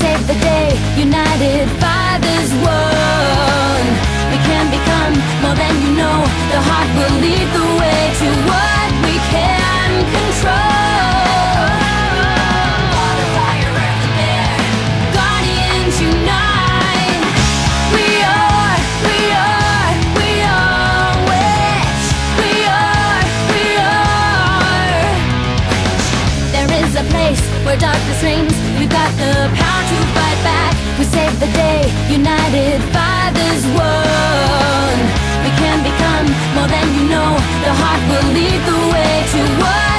save the day, united, fathers one. We can become more than you know. The heart will lead the way to what we can control. Water, fire, earth, and air, guardians unite. We are witch. We are. There is a place where darkness reigns. We've got the power to fight back. We save the day, united, fathers one. We can become more than you know. The heart will lead the way to what